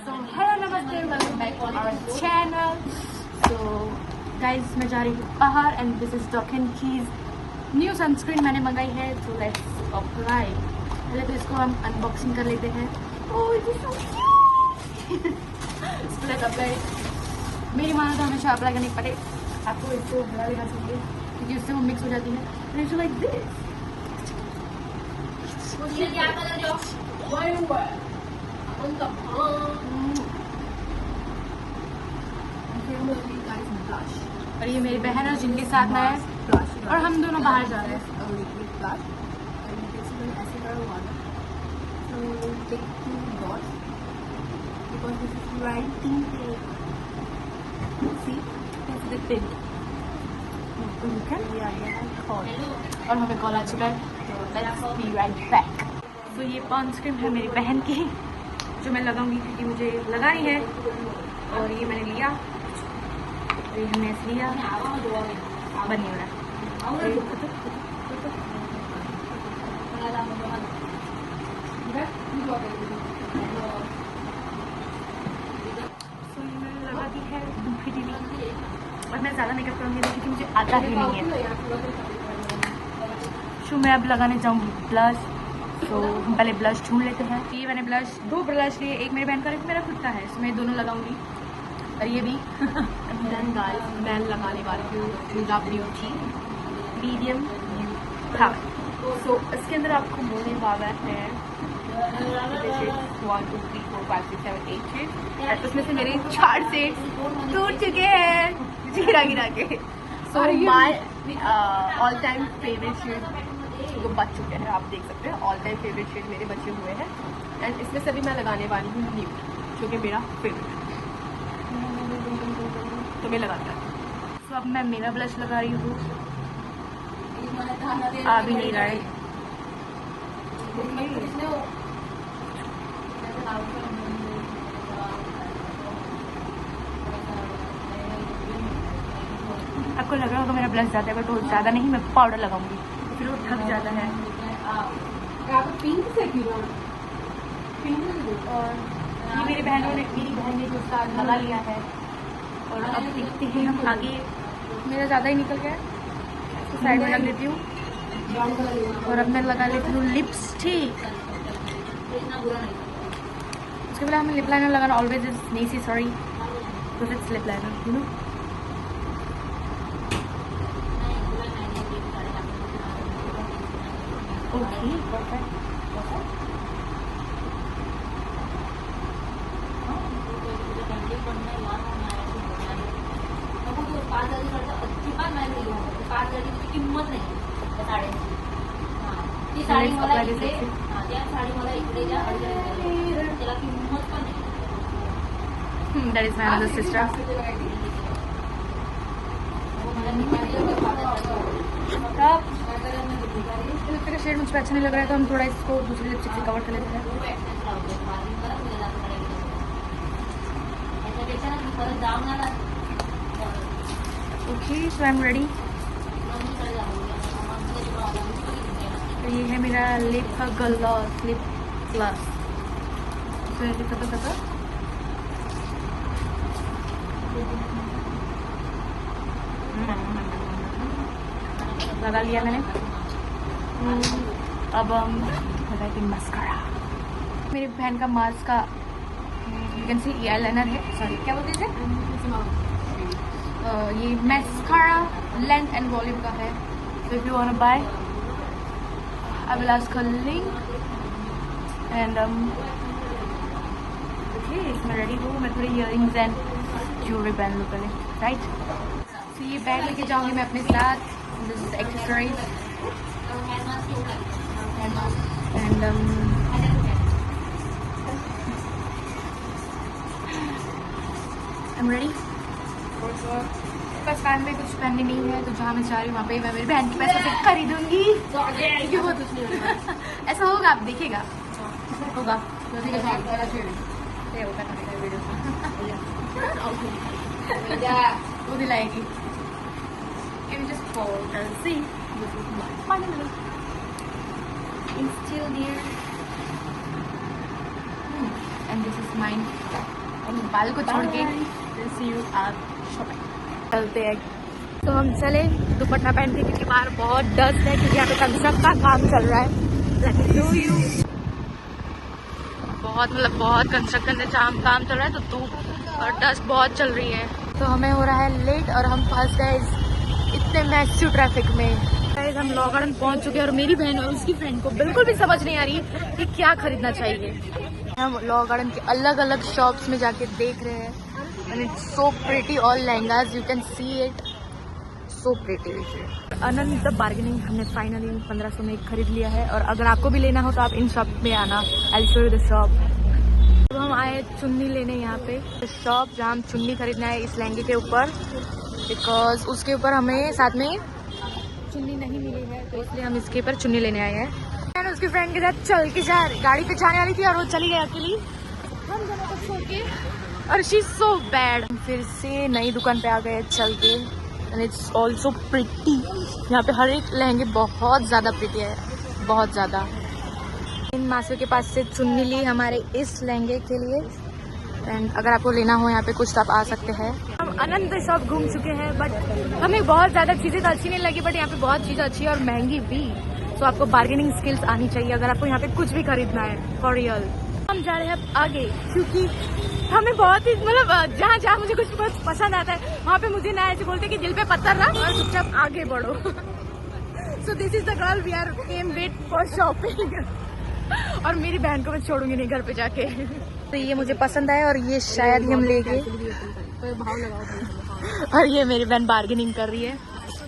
So hello namaste, welcome back on our channel. So guys, मैं जा रही हूँ बाहर and this is Dock and Keys new sunscreen मैंने मंगाई है. So let's apply. पहले तो इसको हम अनबॉक्सिंग कर लेते हैं. Oh it is so cute. So let's apply. मेरी माना तो हमेशा अप्लाई करने पड़े. आपको इसको हरा लेना चाहिए क्योंकि उससे वो मिक्स हो जाती है. And it's like this. और ये मेरी बहन है जिनके साथ में है और हम दोनों बाहर जा रहे हैं. और हमें कॉल आ चुका है. Let's be right back. तो ये पॉन्ड्स क्रीम है मेरी बहन की जो मैं लगाऊंगी क्योंकि मुझे लगानी है. और ये मैंने लिया, ये हमने ऐसे लिया, बन नहीं हो रहा. तो ये मैंने लगा दी है दूसरी टीवी और मैं ज़्यादा मेकअप करूँगी क्योंकि मुझे आता ही नहीं है. तो मैं अब लगाने जाऊँगी ब्लश. तो हम पहले ब्लश ढूंढ लेते हैं. ये मैंने ब्लश, 2 ब्लश लिए, एक मेरे बहन का एक मेरा खुद का है. इसमें मैं दोनों लगाऊंगी. और ये भी मैं लगाने वाली हूँ हुडा ब्यूटी मीडियम था. सो इसके अंदर आपको मिलने वाला है 1 2 3 4 5 6 7 8 शेड. उसमें से मेरे 4 शेड टूट चुके हैं गिरा गिरा के. So my all time favourite shade वो बच चुके हैं. आप देख सकते हैं ऑल टाइम फेवरेट शेड मेरे बचे हुए हैं. एंड इसमें से भी मैं लगाने वाली हूँ न्यूड जो कि मेरा फेवरेट है. तो मैं लगाता हूँ. तो अब मैं मेरा ब्लश लगा रही हूँ. आ भी नहीं रहा है. आपको लग रहा होगा मेरा ब्लश ज़्यादा है, तो ज़्यादा नहीं, मैं पाउडर लगाऊंगी फिर वो ढक जाता है. और ये मेरी बहन ने जो उसका लगा लिया है. और अब देखते हैं हम आगे. मेरा ज़्यादा ही निकल गया है तो साइड में रख लेती हूँ. और अब मैं लगा लेती हूँ लिपस्टिक. उसके बाद हमें लिप लाइनर लगाना always is necessary because it's lip liner you know. Okay perfect. किंमत नाही त्या साड्यांची. ती साडी मला इकडे, त्या साडी मला इकडे द्या, त्याला किंमत पण नाही. That is my other sister. Lipstick का शेड मुझ पर अच्छा नहीं लग रहा है तो हम थोड़ा इसको दूसरी लिपस्टिक से कवर कर लेते हैं. Okay so I am ready. तो ये है मेरा लिप का ग्लॉस, लिप ग्लॉस. तो ऐसे करता लगा लिया मैंने. अब हम लगाएंगे मस्कारा. मेरी बहन का मार्स का you can C eye liner है. सॉरी क्या बोलते थे ये मस्कारा लेंथ एंड वॉल्यूम का है. So if you want to buy, I will ask her link. And okay, मैं ready हूँ. मैं थोड़े earrings and jewelry पहन लूँ पहले, right? So ये बैग लेके जाऊँगी मैं अपने साथ. This is accessories. And I'm ready. बस कान में कुछ पहनने नहीं है तो जहाँ मैं जा रही हूँ वहाँ पे मैं मेरी बहन के पैसे से खरीदूंगी. ऐसा होगा, आप देखिएगा होगा. वो दिलाएगी. Can you just fold and see? Finally, it's still there. And this is mine. बाल को छोड़ के see you at shopping। चलते हैं। तो हम चले दुपट्टा पहन के क्योंकि बाहर बहुत डस्ट है क्योंकि यहाँ पे कंस्ट्रक्शन का काम चल रहा है। बहुत मतलब बहुत कंस्ट्रक्शन का काम चल रहा है तो धूप और डस्ट बहुत चल रही है तो हमें हो रहा है लेट और हम फंस गए इतने मैसिव ट्रैफिक में। हम लॉ गार्डन पहुंच चुके हैं और मेरी बहन और उसकी फ्रेंड को बिल्कुल भी समझ नहीं आ रही कि क्या खरीदना चाहिए। हम लॉ गार्डन के अलग अलग शॉप्स में जाके देख रहे हैं and it's so pretty, all lehengas you can see it, so pretty। Anant bargaining हमने फाइनली 1500 में खरीद लिया है और अगर आपको भी लेना हो तो आप इन शॉप में आना। I'll show you the shop। तो हम आए चुन्नी लेने यहाँ पे शॉप जहाँ हम चुन्नी खरीदना है इस लहंगे के ऊपर बिकॉज उसके ऊपर हमें साथ में चुन्नी नहीं मिली है तो इसलिए हम इसके ऊपर चुन्नी लेने आए हैं। मैंने उसकी फ्रेंड के साथ चल के गाड़ी पे जाने वाली थी और वो चली गई अकेली हम दोनों को छोड़ के और शी इज सो बैड। फिर से नई दुकान पे आ गए चल के एंड इट्स ऑल्सो प्रिटी। यहाँ पे हर एक लहंगे बहुत ज़्यादा प्रिटी है, बहुत ज़्यादा। इन मासू के पास से चुन्नी ली हमारे इस लहंगे के लिए एंड अगर आपको लेना हो यहाँ पे कुछ तो आप आ सकते हैं। हम अनंत शॉप घूम चुके हैं बट हमें बहुत ज़्यादा चीज़ें तो अच्छी नहीं लगी बट यहाँ पे बहुत चीज़ें अच्छी है और महंगी भी। तो आपको बार्गेनिंग स्किल्स आनी चाहिए अगर आपको यहाँ पे कुछ भी खरीदना है फॉर रियल। हम जा रहे हैं आगे क्योंकि हमें बहुत ही मतलब जहाँ जहाँ मुझे कुछ पसंद आता है वहाँ पे मुझे ना ऐसे बोलते कि दिल पे पत्थर रख और चुपचाप आगे बढ़ो। So this is the girl we are came wait for shopping. और मेरी बहन को मैं छोड़ूंगी नहीं घर पे जाके। तो ये मुझे पसंद आया और ये शायद ही हम ले गए और ये मेरी बहन बार्गेनिंग कर रही है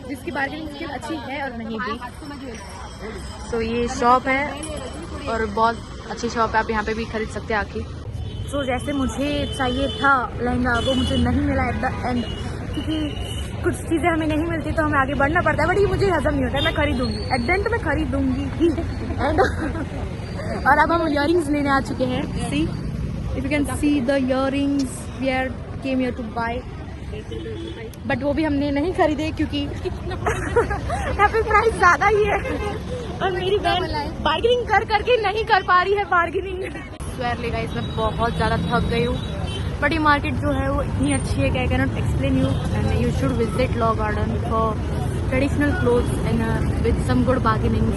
जिसकी बार्गेनिंग स्किल अच्छी है और नहीं भी। तो ये शॉप है और बहुत अच्छी शॉप है, आप यहाँ पे भी खरीद सकते हैं आके। तो जैसे मुझे चाहिए था लहंगा वो मुझे नहीं मिला एट द एंड क्योंकि कुछ चीज़ें हमें नहीं मिलती तो हमें आगे बढ़ना पड़ता है बट ये मुझे हजम नहीं होता है। मैं खरीदूंगी एट द एंड तो मैं खरीदूंगी ही एंड और अब हम इयररिंग्स लेने आ चुके हैं। See if you can see the earrings we are came here to buy but वो भी हमने नहीं खरीदे क्योंकि यहाँ पे प्राइस ज़्यादा ही है और मेरी बहन बार्गेनिंग कर करके नहीं कर पा रही है बार्गेनिंग। स्वेयरली गाइस मैं बहुत ज़्यादा थक गई हूँ बट ये मार्केट जो है वो इतनी अच्छी है कि I can not explain you and you should visit Law Garden for traditional clothes and with some good bargaining.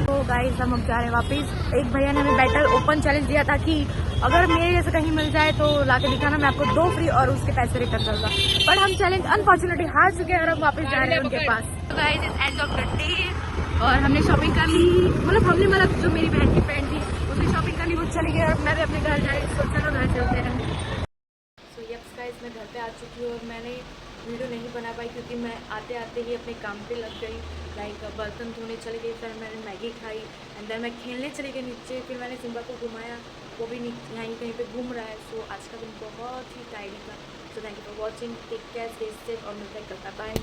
तो गाइस हम अब जा रहे हैं वापस। एक भैया ने हमें बेटर ओपन चैलेंज दिया था कि अगर मेरे जैसे कहीं मिल जाए तो लाके दिखाना मैं आपको 2 फ्री और उसके पैसे रिटर्न करूँगा बट हम चैलेंज अनफॉर्चुनेटली हार चुके हैं और हम वापस जा रहे हैं उनके पास। तो guys it's end of the day और हमने शॉपिंग कर ली मतलब जो मेरी बहन की फ्रेंड थी उसने शॉपिंग कर ली वो चली गई और मैं भी अपने घर जा रही तो चलो घर चलते हैं। सो यस गाइस मैं घर पे आ चुकी हूँ और मैंने वीडियो नहीं बना पाई क्योंकि मैं आते आते ही अपने काम पे लग गई लाइक बर्तन धोने चली गई फिर मैंने मैगी खाई एंड देन मैं खेलने चली गई नीचे फिर मैंने सिम्बा को घुमाया वो भी यहीं कहीं पे घूम रहा है। सो आज का दिन बहुत ही टाइडी था। So thank you for watching, take care, stay safe और मिलते हैं कल। बाय।